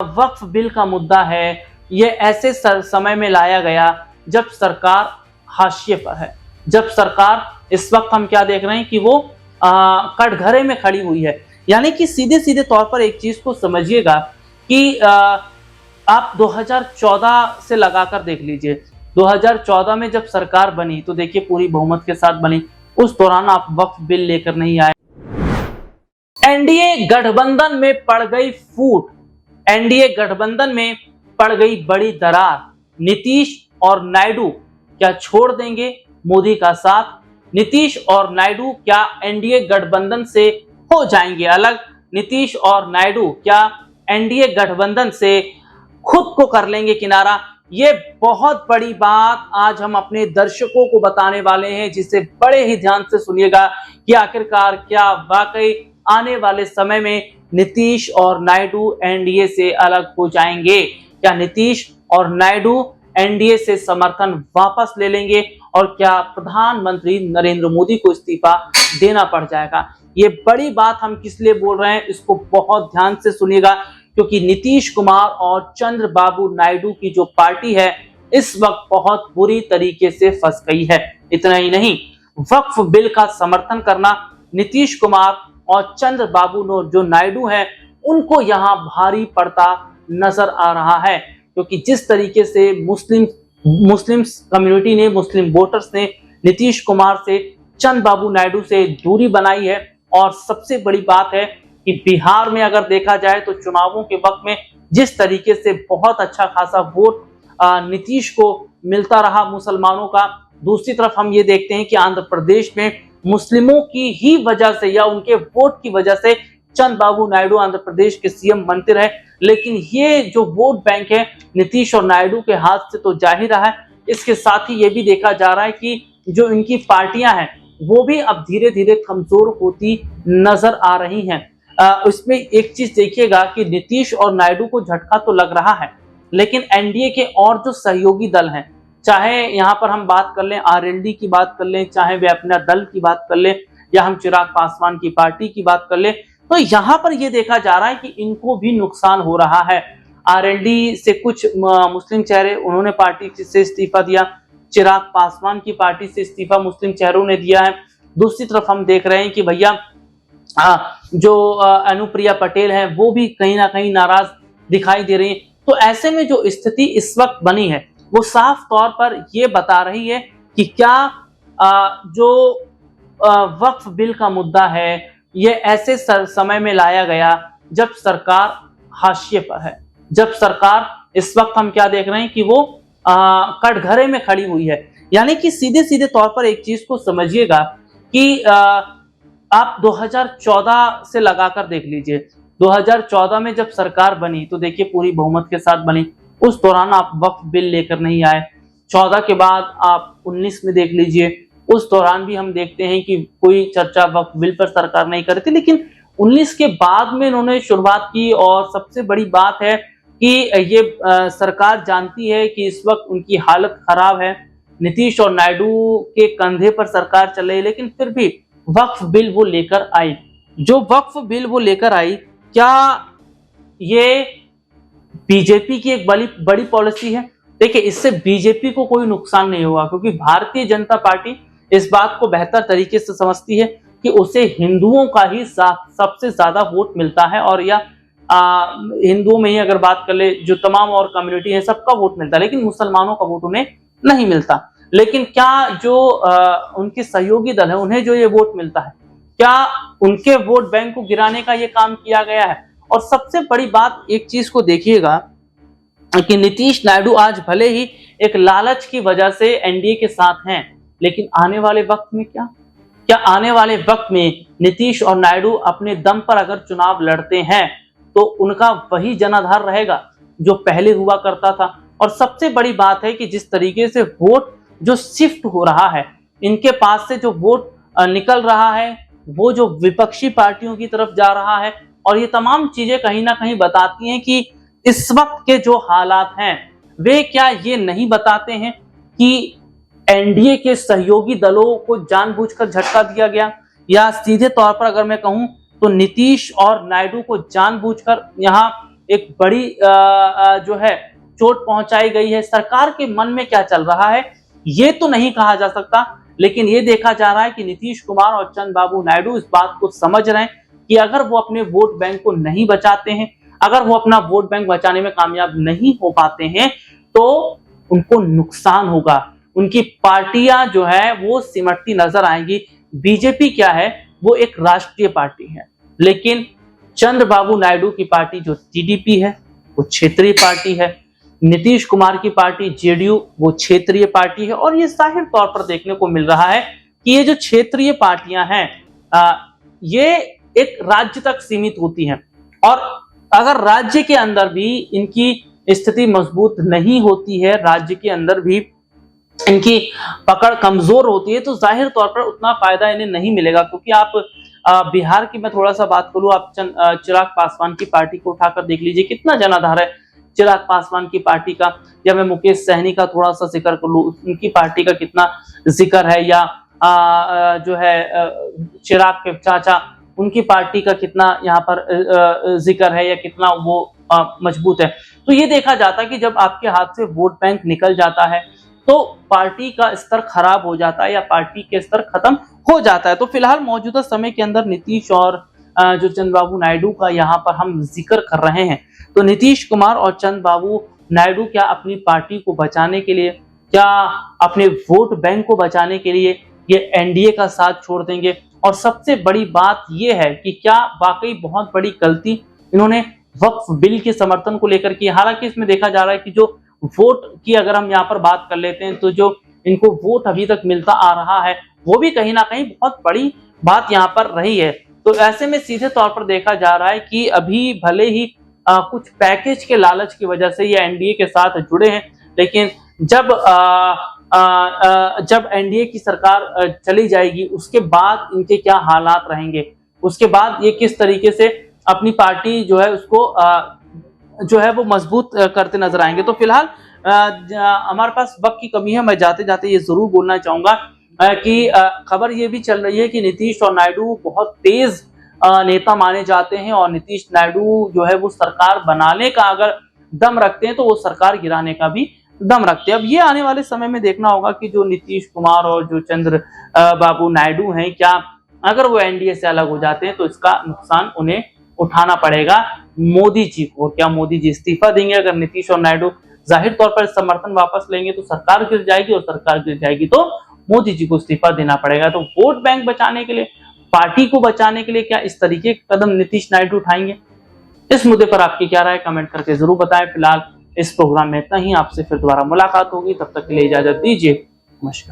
वक्फ bill का मुद्दा है, ये ऐसे समय में लाया गया जब सरकार हाशिए पर है, जब सरकार इस वक्त हम क्या देख रहे हैं कि वो कटघरे में खड़ी हुई है। यानी कि सीधे सीधे तौर पर एक चीज को समझिएगा कि आप 2014 से लगाकर देख लीजिए, 2014 में जब सरकार बनी तो देखिए पूरी बहुमत के साथ बनी, उस दौरान आप वक्फ बिल लेकर नहीं आए। एनडीए गठबंधन में पड़ गई फूट, एनडीए गठबंधन में पड़ गई बड़ी दरार। नीतीश और नायडू क्या छोड़ देंगे मोदी का साथ? नीतीश और नायडू क्या एनडीए गठबंधन से हो जाएंगे अलग? नीतीश और नायडू क्या एनडीए गठबंधन से खुद को कर लेंगे किनारा? ये बहुत बड़ी बात आज हम अपने दर्शकों को बताने वाले हैं, जिसे बड़े ही ध्यान से सुनिएगा कि आखिरकार क्या वाकई आने वाले समय में नीतीश और नायडू एनडीए से अलग हो जाएंगे? क्या नीतीश और नायडू एनडीए से समर्थन वापस ले लेंगे और क्या प्रधानमंत्री नरेंद्र मोदी को इस्तीफा देना पड़ जाएगा? ये बड़ी बात हम किस लिए बोल रहे हैं, इसको बहुत ध्यान से सुनिएगा, क्योंकि नीतीश कुमार और चंद्रबाबू नायडू की जो पार्टी है इस वक्त बहुत बुरी तरीके से फंस गई है। इतना ही नहीं, वक्फ बिल का समर्थन करना नीतीश कुमार और चंद्रबाबू जो नायडू हैं उनको यहाँ भारी पड़ता नजर आ रहा है, क्योंकि जिस तरीके से मुस्लिम कम्युनिटी ने, मुस्लिम वोटर्स ने नीतीश कुमार से, चंद्रबाबू नायडू से दूरी बनाई है। और सबसे बड़ी बात है कि बिहार में अगर देखा जाए तो चुनावों के वक्त में जिस तरीके से बहुत अच्छा खासा वोट नीतीश को मिलता रहा मुसलमानों का, दूसरी तरफ हम ये देखते हैं कि आंध्र प्रदेश में मुस्लिमों की ही वजह से या उनके वोट की वजह से चंद्रबाबू नायडू आंध्र प्रदेश के सीएम बनते रहे। लेकिन ये जो वोट बैंक है नीतीश और नायडू के हाथ से तो जा ही रहा है। इसके साथ ही ये भी देखा जा रहा है कि जो इनकी पार्टियां हैं वो भी अब धीरे धीरे कमजोर होती नजर आ रही हैं। इसमें एक चीज देखिएगा कि नीतीश और नायडू को झटका तो लग रहा है, लेकिन एनडीए के और जो सहयोगी दल हैं, चाहे यहाँ पर हम बात कर लें आरएलडी की बात कर लें, चाहे वे अपना दल की बात कर लें, या हम चिराग पासवान की पार्टी की बात कर लें, तो यहाँ पर यह देखा जा रहा है कि इनको भी नुकसान हो रहा है। आरएलडी से कुछ मुस्लिम चेहरे उन्होंने पार्टी से इस्तीफा दिया, चिराग पासवान की पार्टी से इस्तीफा मुस्लिम चेहरों ने दिया है। दूसरी तरफ हम देख रहे हैं कि भैया जो अनुप्रिया पटेल है वो भी कहीं ना कहीं नाराज दिखाई दे रही है। तो ऐसे में जो स्थिति इस वक्त बनी है वो साफ तौर पर यह बता रही है कि क्या जो वक्फ बिल का मुद्दा है ये ऐसे समय में लाया गया जब सरकार हाशिए पर है, जब सरकार इस वक्त हम क्या देख रहे हैं कि वो कटघरे में खड़ी हुई है। यानी कि सीधे सीधे तौर पर एक चीज को समझिएगा कि आप 2014 से लगाकर देख लीजिए, 2014 में जब सरकार बनी तो देखिए पूरी बहुमत के साथ बनी, उस दौरान आप वक्फ बिल लेकर नहीं आए। 14 के बाद आप 19 में देख लीजिए, उस दौरान भी हम देखते हैं कि कोई चर्चा वक्फ बिल पर सरकार नहीं कर रही थी। लेकिन 19 के बाद में इन्होंने शुरुआत की, और सबसे बड़ी बात है कि ये सरकार जानती है कि इस वक्त उनकी हालत खराब है, नीतीश और नायडू के कंधे पर सरकार चल रही है, लेकिन फिर भी वक्फ बिल वो लेकर आई। जो वक्फ बिल वो लेकर आई, क्या ये बीजेपी की एक बड़ी पॉलिसी है? देखिए, इससे बीजेपी को कोई नुकसान नहीं होगा, क्योंकि भारतीय जनता पार्टी इस बात को बेहतर तरीके से समझती है कि उसे हिंदुओं का ही सबसे ज्यादा वोट मिलता है, और या हिंदुओं में ही अगर बात कर ले, जो तमाम और कम्युनिटी है सबका वोट मिलता है, लेकिन मुसलमानों का वोट उन्हें नहीं मिलता। लेकिन क्या जो उनके सहयोगी दल है उन्हें जो ये वोट मिलता है, क्या उनके वोट बैंक को गिराने का ये काम किया गया है? और सबसे बड़ी बात एक चीज को देखिएगा कि नीतीश नायडू आज भले ही एक लालच की वजह से एनडीए के साथ हैं, लेकिन आने वाले वक्त में क्या आने वाले वक्त में नीतीश और नायडू अपने दम पर अगर चुनाव लड़ते हैं तो उनका वही जनाधार रहेगा जो पहले हुआ करता था। और सबसे बड़ी बात है कि जिस तरीके से वोट जो शिफ्ट हो रहा है, इनके पास से जो वोट निकल रहा है वो जो विपक्षी पार्टियों की तरफ जा रहा है, और ये तमाम चीजें कहीं ना कहीं बताती हैं कि इस वक्त के जो हालात हैं वे क्या ये नहीं बताते हैं कि एनडीए के सहयोगी दलों को जानबूझकर झटका दिया गया, या सीधे तौर पर अगर मैं कहूं तो नीतीश और नायडू को जानबूझकर यहाँ एक बड़ी जो है चोट पहुंचाई गई है। सरकार के मन में क्या चल रहा है ये तो नहीं कहा जा सकता, लेकिन ये देखा जा रहा है कि नीतीश कुमार और चंद्रबाबू नायडू इस बात को समझ रहे हैं कि अगर वो अपने वोट बैंक को नहीं बचाते हैं, अगर वो अपना वोट बैंक बचाने में कामयाब नहीं हो पाते हैं तो उनको नुकसान होगा। उनकी पार्टियां जो है वो सिमटती नजर आएंगी। बीजेपी क्या है, वो एक राष्ट्रीय पार्टी है, लेकिन चंद्रबाबू नायडू की पार्टी जो टीडीपी है वो क्षेत्रीय पार्टी है। नीतीश कुमार की पार्टी जेडीयू वो क्षेत्रीय पार्टी है। और ये जाहिर तौर पर देखने को मिल रहा है कि ये जो क्षेत्रीय पार्टियां हैं ये एक राज्य तक सीमित होती हैं, और अगर राज्य के अंदर भी इनकी स्थिति मजबूत नहीं होती है, राज्य के अंदर भी इनकी पकड़ कमजोर होती है, तो जाहिर तौर पर उतना फायदा इन्हें नहीं मिलेगा। क्योंकि आप बिहार की मैं थोड़ा सा बात करूं, आप चिराग पासवान की पार्टी को उठाकर देख लीजिए, कितना जनाधार है चिराग पासवान की पार्टी का, या मैं मुकेश सहनी का थोड़ा सा जिक्र कर लूं, उनकी पार्टी का कितना जिक्र है, या जो है चिराग के चाचा उनकी पार्टी का कितना यहाँ पर जिक्र है, या कितना वो मजबूत है। तो ये देखा जाता है कि जब आपके हाथ से वोट बैंक निकल जाता है तो पार्टी का स्तर खराब हो जाता है, या पार्टी के स्तर खत्म हो जाता है। तो फिलहाल मौजूदा समय के अंदर नीतीश और जो चंद्रबाबू नायडू का यहाँ पर हम जिक्र कर रहे हैं, तो नीतीश कुमार और चंद्रबाबू नायडू क्या अपनी पार्टी को बचाने के लिए, क्या अपने वोट बैंक को बचाने के लिए ये एनडीए का साथ छोड़ देंगे? और सबसे बड़ी बात ये है कि क्या वाकई बहुत बड़ी गलती इन्होंने वक्फ बिल के समर्थन को लेकर की? हालांकि इसमें देखा जा रहा है कि जो वोट की अगर हम यहाँ पर बात कर लेते हैं, तो जो इनको वोट अभी तक मिलता आ रहा है वो भी कहीं ना कहीं बहुत बड़ी बात यहाँ पर रही है। तो ऐसे में सीधे तौर पर देखा जा रहा है कि अभी भले ही कुछ पैकेज के लालच की वजह से ये एनडीए के साथ जुड़े हैं, लेकिन जब एनडीए की सरकार चली जाएगी उसके बाद इनके क्या हालात रहेंगे, उसके बाद ये किस तरीके से अपनी पार्टी जो है उसको जो है वो मजबूत करते नजर आएंगे। तो फिलहाल हमारे पास वक्त की कमी है, मैं जाते जाते ये जरूर बोलना चाहूंगा कि खबर ये भी चल रही है कि नीतीश और नायडू बहुत तेज नेता माने जाते हैं, और नीतीश नायडू जो है वो सरकार बनाने का अगर दम रखते हैं तो वो सरकार गिराने का भी दम रखते हैं। अब ये आने वाले समय में देखना होगा कि जो नीतीश कुमार और जो चंद्रबाबू नायडू हैं, क्या अगर वो एनडीए से अलग हो जाते हैं तो इसका नुकसान उन्हें उठाना पड़ेगा मोदी जी को। क्या मोदी जी इस्तीफा देंगे? अगर नीतीश और नायडू जाहिर तौर पर समर्थन वापस लेंगे तो सरकार गिर जाएगी, और सरकार गिर जाएगी तो मोदी जी को इस्तीफा देना पड़ेगा। तो वोट बैंक बचाने के लिए, पार्टी को बचाने के लिए क्या इस तरीके के कदम नीतीश नायडू उठाएंगे? इस मुद्दे पर आपकी क्या राय, कमेंट करके जरूर बताएं। फिलहाल इस प्रोग्राम में इतना ही, आपसे फिर दोबारा मुलाकात होगी, तब तक के लिए इजाजत दीजिए, नमस्कार।